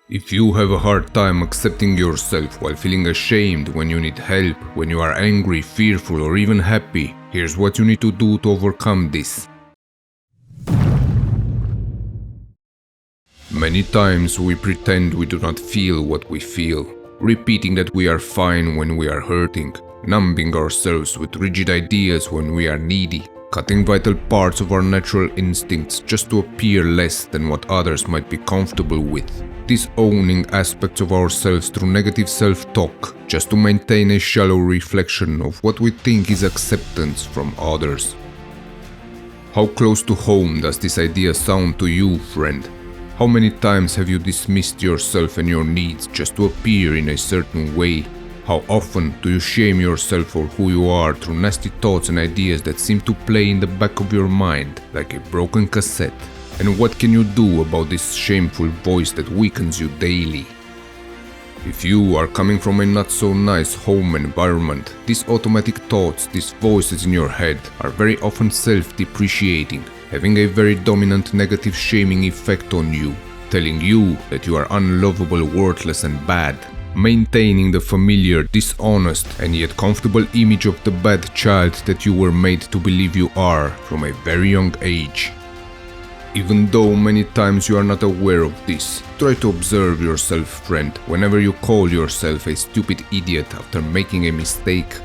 If you have a hard time accepting yourself while feeling ashamed when you need help, when you are angry, fearful, or even happy, here's what you need to do to overcome this. Many times we pretend we do not feel what we feel, repeating that we are fine when we are hurting, numbing ourselves with rigid ideas when we are needy, cutting vital parts of our natural instincts just to appear less than what others might be comfortable with, disowning aspects of ourselves through negative self-talk just to maintain a shallow reflection of what we think is acceptance from others. How close to home does this idea sound to you, friend? How many times have you dismissed yourself and your needs just to appear in a certain way? How often do you shame yourself for who you are through nasty thoughts and ideas that seem to play in the back of your mind like a broken cassette? And what can you do about this shameful voice that weakens you daily? If you are coming from a not so nice home environment, these automatic thoughts, these voices in your head are very often self-depreciating, having a very dominant negative shaming effect on you, telling you that you are unlovable, worthless and bad, maintaining the familiar, dishonest and yet comfortable image of the bad child that you were made to believe you are from a very young age. Even though many times you are not aware of this, try to observe yourself, friend, whenever you call yourself a stupid idiot after making a mistake.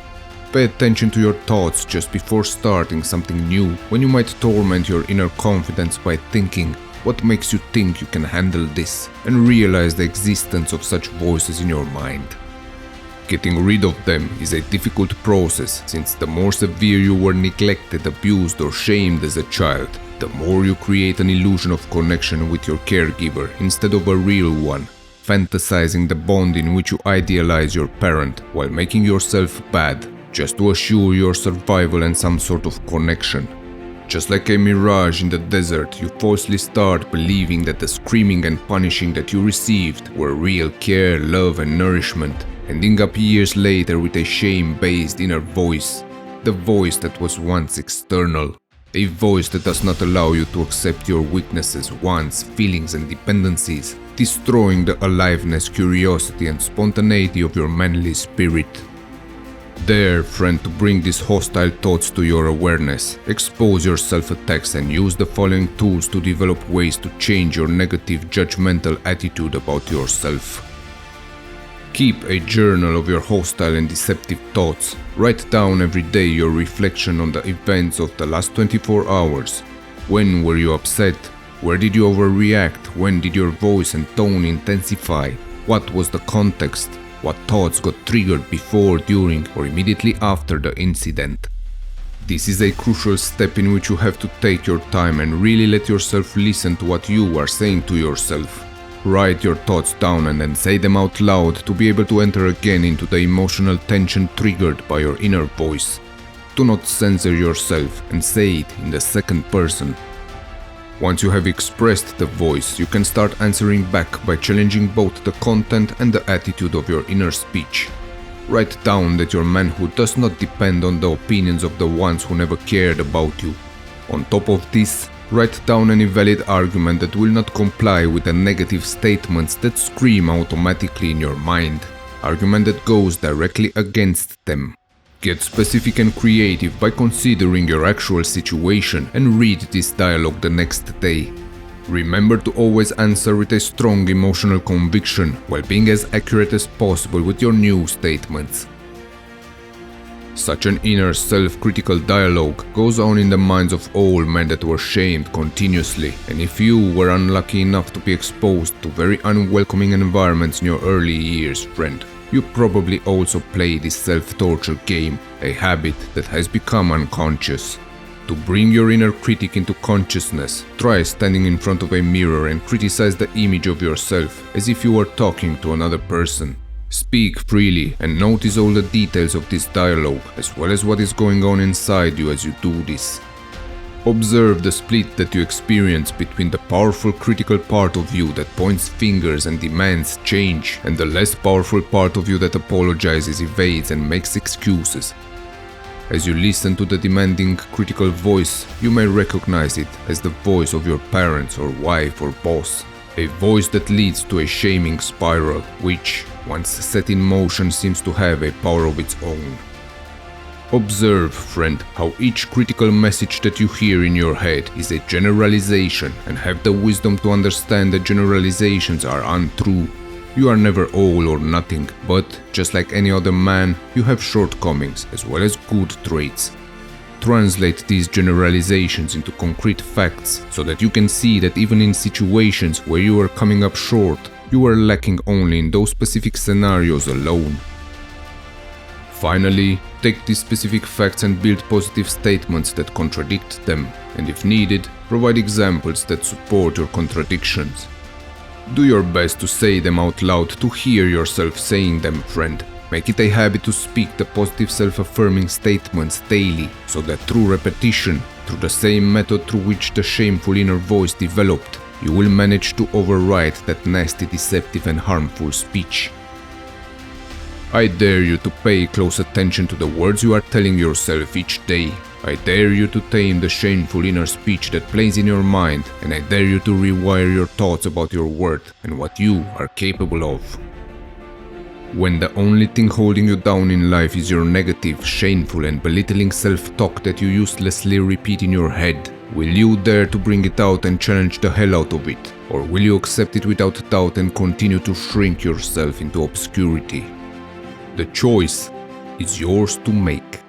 Pay attention to your thoughts just before starting something new, when you might torment your inner confidence by thinking, what makes you think you can handle this, and realize the existence of such voices in your mind. Getting rid of them is a difficult process, since the more severe you were neglected, abused or shamed as a child, the more you create an illusion of connection with your caregiver instead of a real one, fantasizing the bond in which you idealize your parent while making yourself bad, just to assure your survival and some sort of connection. Just like a mirage in the desert, you falsely start believing that the screaming and punishing that you received were real care, love and nourishment, ending up years later with a shame-based inner voice, the voice that was once external. A voice that does not allow you to accept your weaknesses, wants, feelings and dependencies, destroying the aliveness, curiosity and spontaneity of your manly spirit. Dare, friend, to bring these hostile thoughts to your awareness, expose your self-attacks and use the following tools to develop ways to change your negative, judgmental attitude about yourself. Keep a journal of your hostile and deceptive thoughts. Write down every day your reflection on the events of the last 24 hours. When were you upset? Where did you overreact? When did your voice and tone intensify? What was the context? What thoughts got triggered before, during, or immediately after the incident? This is a crucial step in which you have to take your time and really let yourself listen to what you are saying to yourself. Write your thoughts down and then say them out loud to be able to enter again into the emotional tension triggered by your inner voice. Do not censor yourself and say it in the second person. Once you have expressed the voice, you can start answering back by challenging both the content and the attitude of your inner speech. Write down that your manhood does not depend on the opinions of the ones who never cared about you. On top of this, write down any valid argument that will not comply with the negative statements that scream automatically in your mind, argument that goes directly against them. Get specific and creative by considering your actual situation and read this dialogue the next day. Remember to always answer with a strong emotional conviction while being as accurate as possible with your new statements. Such an inner self-critical dialogue goes on in the minds of all men that were shamed continuously, and if you were unlucky enough to be exposed to very unwelcoming environments in your early years, friend, you probably also play this self-torture game, a habit that has become unconscious. To bring your inner critic into consciousness, try standing in front of a mirror and criticize the image of yourself as if you were talking to another person. Speak freely and notice all the details of this dialogue, as well as what is going on inside you as you do this. Observe the split that you experience between the powerful critical part of you that points fingers and demands change, and the less powerful part of you that apologizes, evades, and makes excuses. As you listen to the demanding critical voice, you may recognize it as the voice of your parents or wife or boss. A voice that leads to a shaming spiral, which, once set in motion, seems to have a power of its own. Observe, friend, how each critical message that you hear in your head is a generalization, and have the wisdom to understand that generalizations are untrue. You are never all or nothing, but, just like any other man, you have shortcomings as well as good traits. Translate these generalizations into concrete facts so that you can see that even in situations where you are coming up short, you are lacking only in those specific scenarios alone. Finally, take these specific facts and build positive statements that contradict them, and if needed, provide examples that support your contradictions. Do your best to say them out loud, to hear yourself saying them, friend. Make it a habit to speak the positive self-affirming statements daily, so that through repetition, through the same method through which the shameful inner voice developed, you will manage to override that nasty, deceptive and harmful speech. I dare you to pay close attention to the words you are telling yourself each day. I dare you to tame the shameful inner speech that plays in your mind, and I dare you to rewire your thoughts about your worth and what you are capable of. When the only thing holding you down in life is your negative, shameful and belittling self-talk that you uselessly repeat in your head, will you dare to bring it out and challenge the hell out of it? Or will you accept it without doubt and continue to shrink yourself into obscurity? The choice is yours to make.